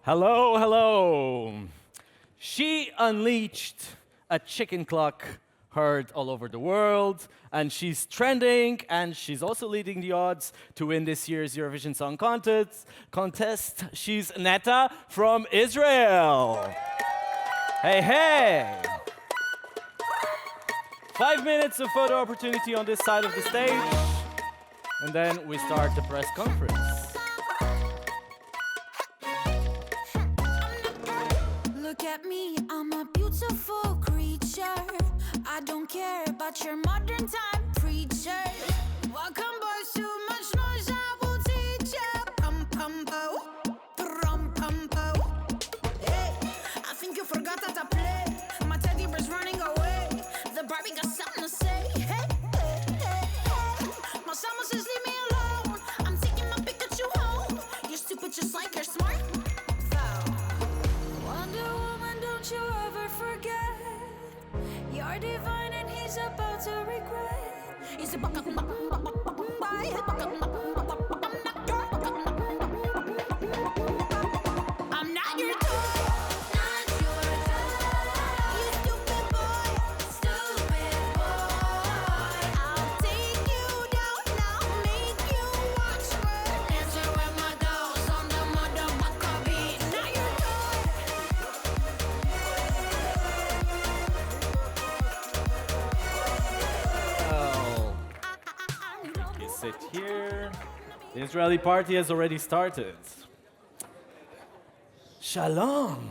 Hello, hello. She unleashed a chicken clock heard all over the world, and she's trending, and she's also leading the odds to win this year's Eurovision Song Contest. She's Netta from Israel. Hey, hey. 5 minutes of photo opportunity on this side of the stage, and then we start the press conference. Look at me, I'm a beautiful creature. I don't care about your modern time preacher. Welcome boys, too much noise, I will teach ya. Pum pum po, drum pum po. Hey, I think you forgot how to play. My teddy bear's running away. The Barbie got something to say. Hey, hey, hey, hey. My summer says leave me alone. I'm taking my Pikachu home. You're stupid just like you're smart. Wonder Woman, don't you ever forget. You're divine and he's about to regret. He's a I'm not your toy. Not your toy. You stupid boy. Stupid boy. I'll take you down. I'll make you watch me. Dancing with my dolls on the motherfucker beat. Not your toy. You sit here. The Israeli party has already started. Shalom.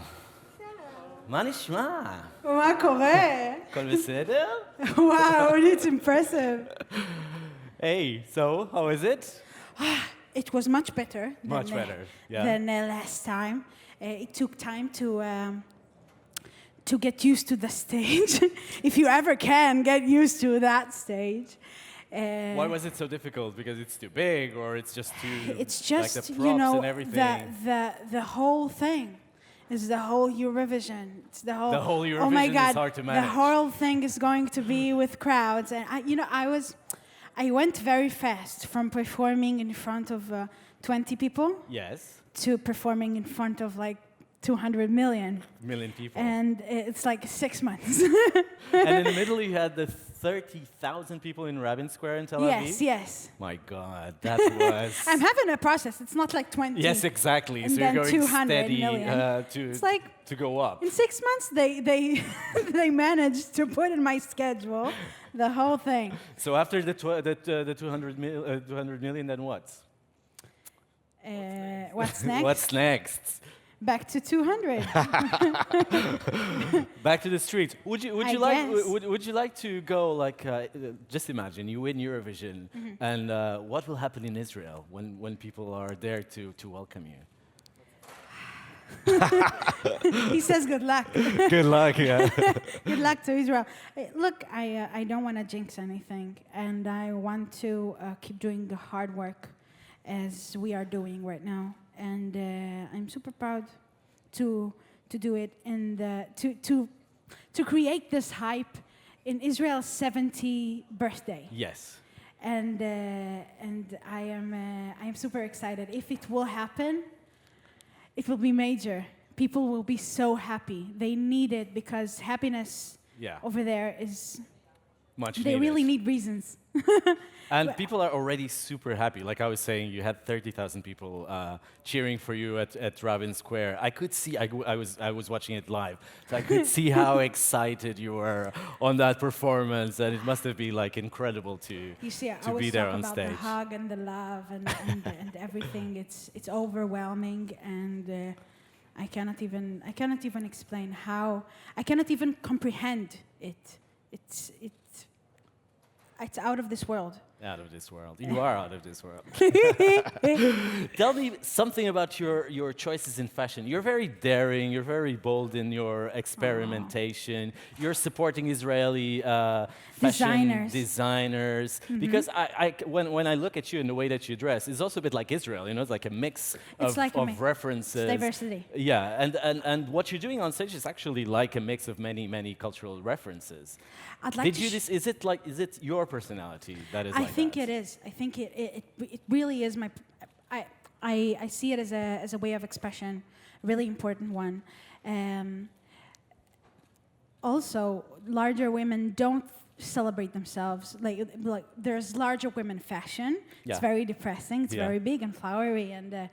מה נשמע? מה קורה? הכל בסדר? Wow, it's impressive. Hey, so how is it? It was much better. Much better, yeah. Than last time. It took time to get used to the stage, if you ever can get used to that stage. Why was it so difficult? Because it's too big, or it's just too It's just, like the props and everything? the whole thing is the whole Eurovision. It's the whole. The whole Oh my Eurovision God, is hard to manage. the whole thing is going to be with crowds, and I went very fast from performing in front of 20 people Yes, to performing in front of like 200 million. million people. And it's like 6 months. And in the middle, you had the 30,000 people in Rabin Square in Tel Aviv. Yes, yes. My God, that was. I'm having a process. It's not like 20. Yes, exactly. And So you're then going 200 steady million. It's like to go up. in 6 months, they they managed to put in my schedule the whole thing. So after the 200 million, then what? What's next? What's next? Back to 200. Back to the streets. Would you I like guess. would you like to go like just imagine you win Eurovision and what will happen in Israel when people are there to welcome you? He says good luck. Good luck, yeah. Good luck to Israel. Look, I don't want to jinx anything, and I want to keep doing the hard work as we are doing right now. And I'm super proud to do it and to create this hype in Israel's 70th birthday. Yes. And I am super excited. If it will happen, it will be major. People will be so happy. They need it because happiness Yeah. over there is. Much They needed. really need reasons. And people are already super happy. Like I was saying, you had 30,000 people cheering for you at Rabin Square. I could see, I was watching it live, so I could see how excited you were on that performance, and it must have been like incredible You see, I to always be there talk on about stage. the hug and the love and everything. It's overwhelming, and I cannot even explain how. I cannot even comprehend it. It's out of this world. Out of this world. You are out of this world. Tell me something about your choices in fashion. You're very daring. You're very bold in your experimentation. You're supporting Israeli fashion designers. Because when I look at you and the way that you dress, it's also a bit like Israel. You know, it's like a mix of references. It's diversity. Yeah, and what you're doing on stage is actually like a mix of many cultural references. I'd like Did you? Is it your personality that is? I like think that? it is. I think it really is my. I see it as a way of expression, a really important one. Also, larger women don't celebrate themselves. Like there's larger women fashion. It's very depressing. It's very big and flowery, and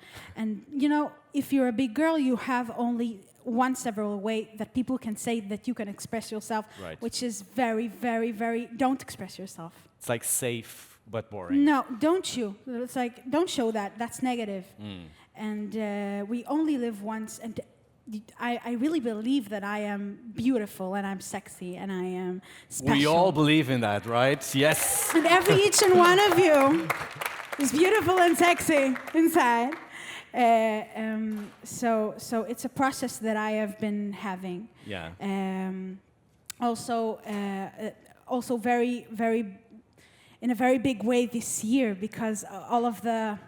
you know, if you're a big girl, you have only one several way that people can say that you can express yourself, which is very, very, very. Don't express yourself. It's like safe but boring. No, don't you? It's like don't show that. That's negative. And we only live once, and I really believe that I am beautiful and I'm sexy and I am special. We all believe in that, right? Yes. And each and one of you is beautiful and sexy inside. So it's a process that I have been having. Yeah. Also very, very, in a very big way this year, because all of the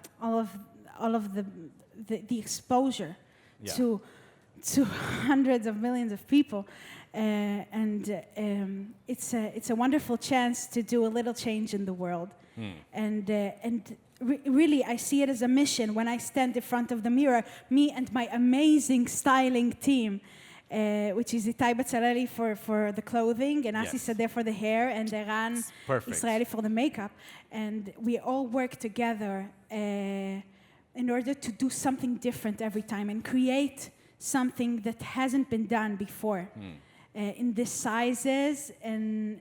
exposure to hundreds of millions of people, it's a wonderful chance to do a little change in the world, really I see it as a mission when I stand in front of the mirror, me and my amazing styling team, which is Itai Barzilai for the clothing, and Asi Sadeh for the hair, and Eran Israeli for the makeup, and we all work together in order to do something different every time and create something that hasn't been done before in the sizes, and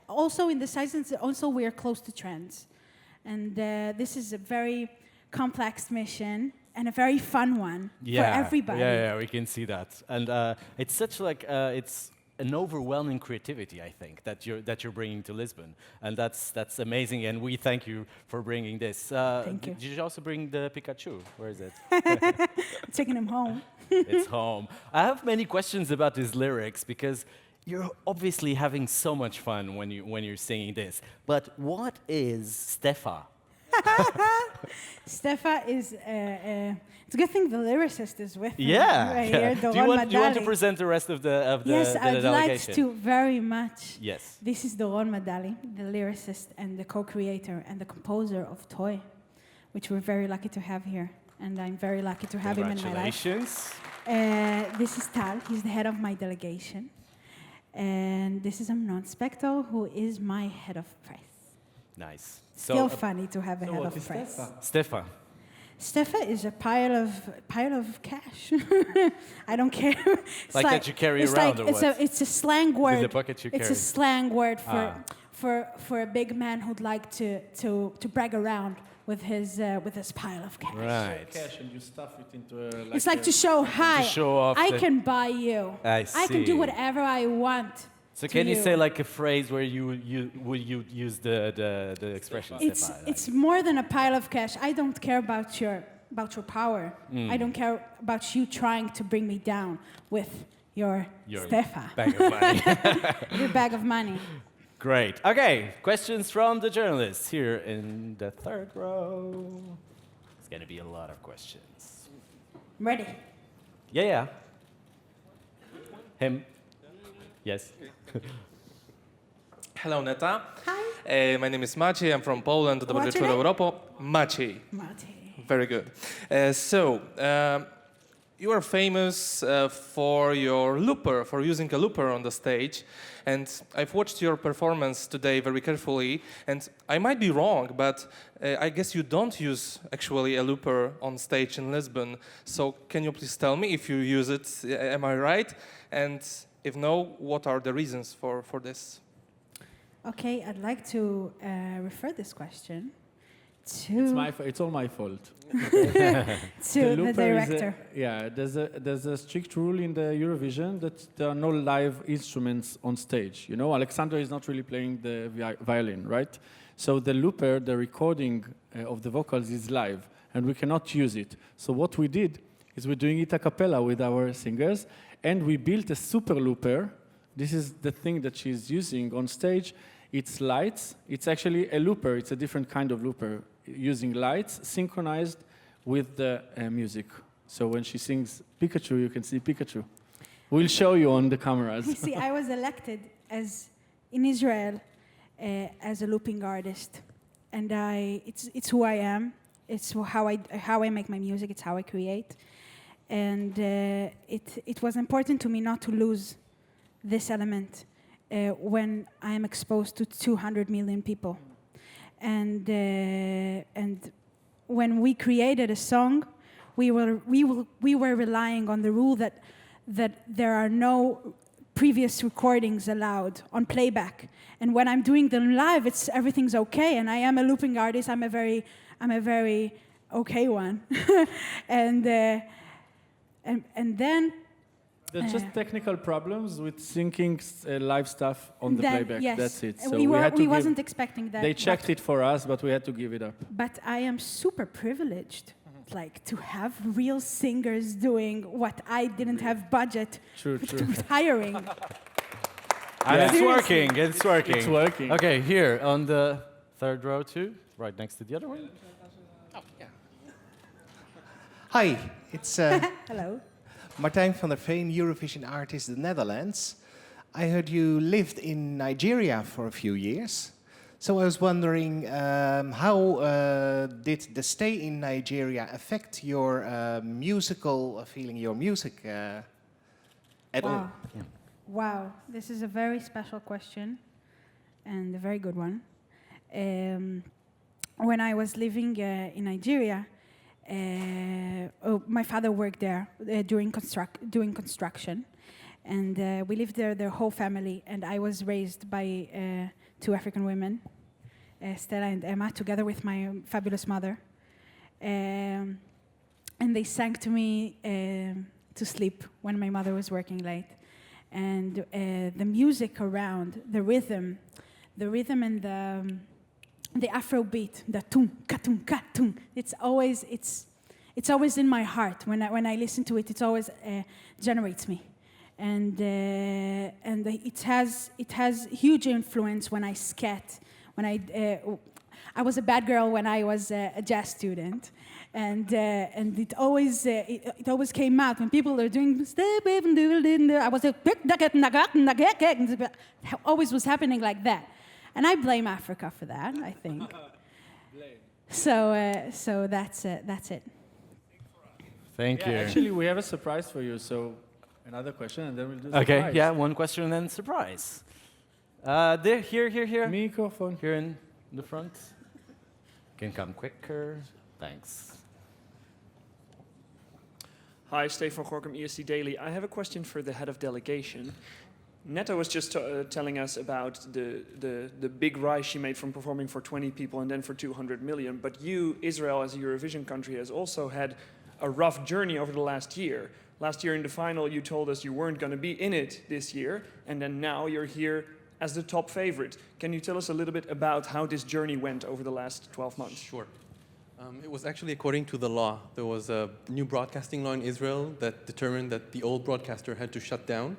also in the sizes. Also, we are close to trends, and this is a very complex mission and a very fun one for everybody. Yeah, we can see that, and it's such like it's an overwhelming creativity, I think, that you're bringing to Lisbon, and that's amazing. And we thank you for bringing this. Thank you. Did you also bring the Pikachu? Where is it? Taking him home. It's home. I have many questions about these lyrics because you're obviously having so much fun when you're singing this. But what is Stefa? Stefa is. It's a good thing the lyricist is with me. Here, do you want to present the rest of the yes, delegation? I'd like to very much. Yes. This is Doron Madali, the lyricist and the co-creator and the composer of Toy, which we're very lucky to have here. And I'm very lucky to have him in my life. Congratulations. This is Tal. He's the head of my delegation. And this is Amnon Spector, who is my head of press. Nice. Still funny to have a head of press. Stefa. Stefa is a pile of cash. I don't care. Like that you carry around, or what? It's a slang word. In the pocket you carry. It's a slang word for a big man who'd like to brag around with his pile of cash. Right. Cash and you stuff it into a. It's like to show, hi, show off I can buy you. I can do see. whatever I want. So can you say like a phrase where you use the expression? It's more than a pile of cash. I don't care about your power. I don't care about you trying to bring me down with your Stefa. Bag of money. Your bag of money. Great. Okay, questions from the journalists here in the third row. It's going to be a lot of questions. Ready? Yeah. Him. Yes. Hello, Netta. Hi. My name is Maciej. I'm from Poland. Dobry What's your wieczór, name? Europo. Maciej. Very good. You are famous for your looper, for using a looper on the stage. And I've watched your performance today very carefully. And I might be wrong, but I guess you don't use actually a looper on stage in Lisbon. So can you please tell me if you use it? Am I right? And if no, what are the reasons for this? Okay, I'd like to refer this question to It's all my fault. to the director. There's a strict rule in the Eurovision that there are no live instruments on stage. You know, Alexandra is not really playing the violin, right? So the looper, the recording of the vocals is live, and we cannot use it. So what we did is we're doing it a cappella with our singers, and we built a super looper. This is the thing that she's using on stage. It's lights. It's actually a looper. It's a different kind of looper, using lights synchronized with the music. So when she sings Pikachu, you can see Pikachu. We'll show you on the cameras. You see, I was elected in Israel as a looping artist, and it's who I am. It's how I make my music. It's how I create, and it was important to me not to lose this element when I am exposed to 200 million people, and when we created a song, we were relying on the rule that there are no previous recordings allowed on playback, and when I'm doing them live, everything's okay, and I am a looping artist. I'm a very okay one, and then. There's just technical problems with syncing live stuff on the playback. Yes. That's it. So we wasn't expecting that. They checked it for us, but we had to give it up. But I am super privileged, like to have real singers doing what I didn't have budget True. to hiring. And it's Seriously. working. It's working. It's working. Okay, here on the third row too, right next to the other one. Hi, it's Hello. Martijn van der Veen, Eurovision artist, the Netherlands. I heard you lived in Nigeria for a few years. So I was wondering, how did the stay in Nigeria affect your musical feeling, your music at all? Wow, this is a very special question and a very good one. When I was living in Nigeria, my father worked there doing construction, and we lived there, the whole family. And I was raised by 2 African women, Stella and Emma, together with my fabulous mother. And they sang to me to sleep when my mother was working late. And the music around, the rhythm and the Afro beat, the tung ka tung ka tung. It's always in my heart. When I listen to it, it always generates me, and it has huge influence when I scat. When I was a bad girl when I was a jazz student, and it always came out when people are doing. I was always was happening like that. And I blame Africa for that, I think. So that's it. Thank you. Actually, we have a surprise for you. So another question, and then we'll do surprise. Okay, yeah, one question and then surprise. There, here. Microphone. Here in the front. Can come quicker. Thanks. Hi, Stefan Gorkum, ESC Daily. I have a question for the head of delegation. Netta was just telling us about the big rise she made from performing for 20 people and then for 200 million. But you, Israel, as a Eurovision country, has also had a rough journey over the last year. Last year in the final, you told us you weren't going to be in it this year, and then now you're here as the top favorite. Can you tell us a little bit about how this journey went over the last 12 months? Sure. It was actually according to the law. There was a new broadcasting law in Israel that determined that the old broadcaster had to shut down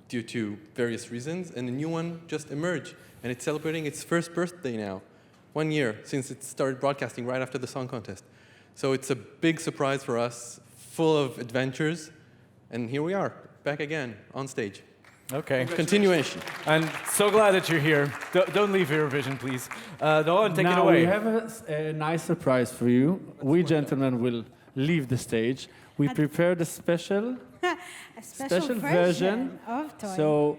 due to various reasons, and a new one just emerged. And it's celebrating its first birthday now, 1 year since it started broadcasting right after the song contest. So it's a big surprise for us, full of adventures, and here we are, back again, on stage. Okay. Continuation. And so glad that you're here. Don't leave Eurovision, please. Doan, take it Now away. we have a nice surprise for you. We gentlemen will leave the stage. We prepared a special version of Toy. So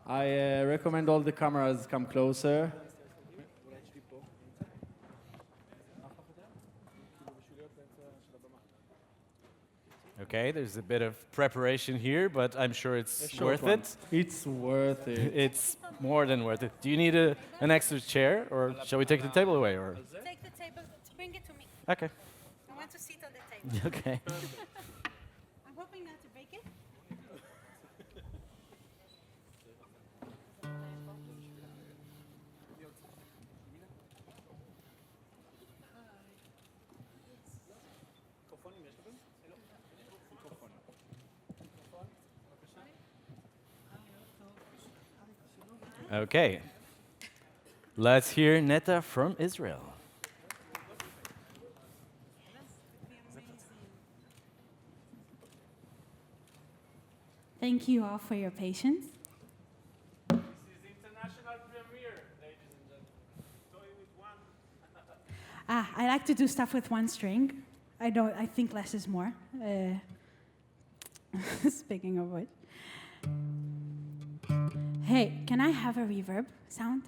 I recommend all the cameras come closer. Okay, there's a bit of preparation here, but I'm sure it's short worth one. it. It's worth it. It's more than worth it. Do you need an extra chair, or shall we take the table away? Or Take the table, bring it to me. okay. I want to sit on the table. Okay. I'm hoping not to break it. Okay. Let's hear Netta from Israel. Thank you all for your patience. This is the international premiere, ladies and gentlemen. Toy with one. I like to do stuff with one string. I think less is more. Speaking of which. Hey, can I have a reverb sound?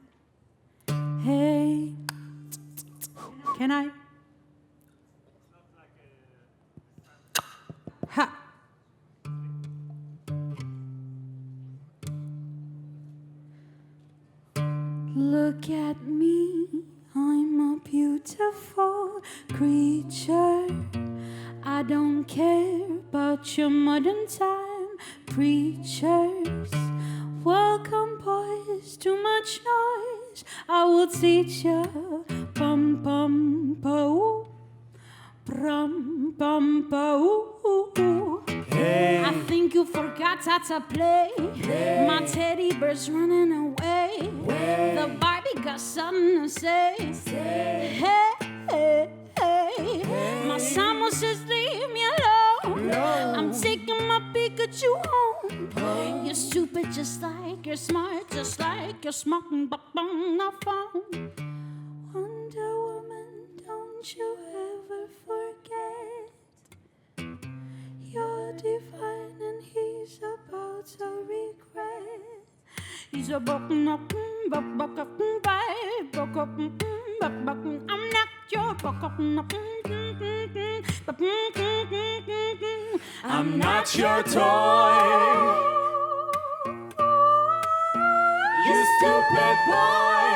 Hey. Can I? Ha. Look at me, I'm a beautiful creature. I don't care about your modern time preachers. Welcome, boys, too much noise. I will teach you. Pum pum pa-oo, prum pum pa-oo. Hey. I think you forgot how to play. Hey. My teddy bear's running away. Hey. The Barbie got something to say. Hey, hey, hey. My Samuel says leave me alone. I'm taking my Pikachu home. You're stupid just like you're smart, just like you're smoking but on the phone. Wonder Woman, don't you ever forget. You're divine and he's about to regret. He's a buck-button, buck-buck-bye, buck-buck-bye, I'm not your buck-button, I'm not your toy. You stupid boy.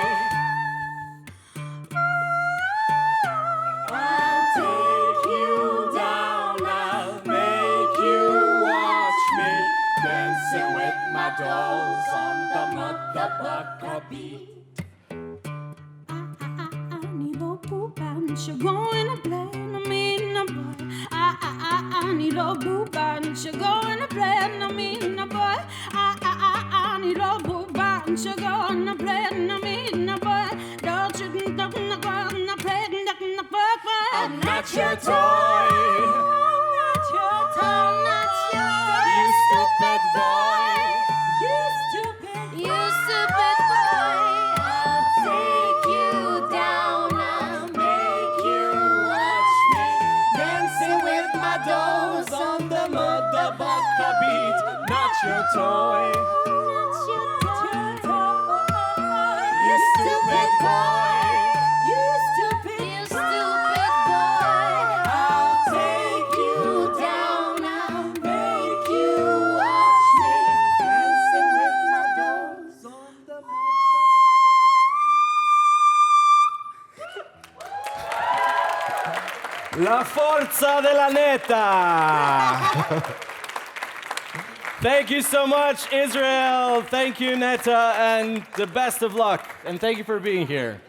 I'll take you down. I'll make you watch me dancing with my dolls on the motherfucker beat. I need a boo band. You're going to play. I mean, a boy. I need a boo band. You're going to play. I mean, a boy. I need a boo band. You're going to play. I mean, a boy. Don't you think I'm not going to play? I'm not your toy. Not your toy. Not your toy. You stupid boy. You stupid boy. I'll take you down. I'll make you watch me Dancing with my dolls on the motherfucker beat. Not your toy. Not your toy. You stupid boy. You stupid boy. I'll take you down. I'll make you watch me dancing with my dolls on the La forza della Netta! Thank you so much, Israel. Thank you, Netta, and the best of luck. And thank you for being here.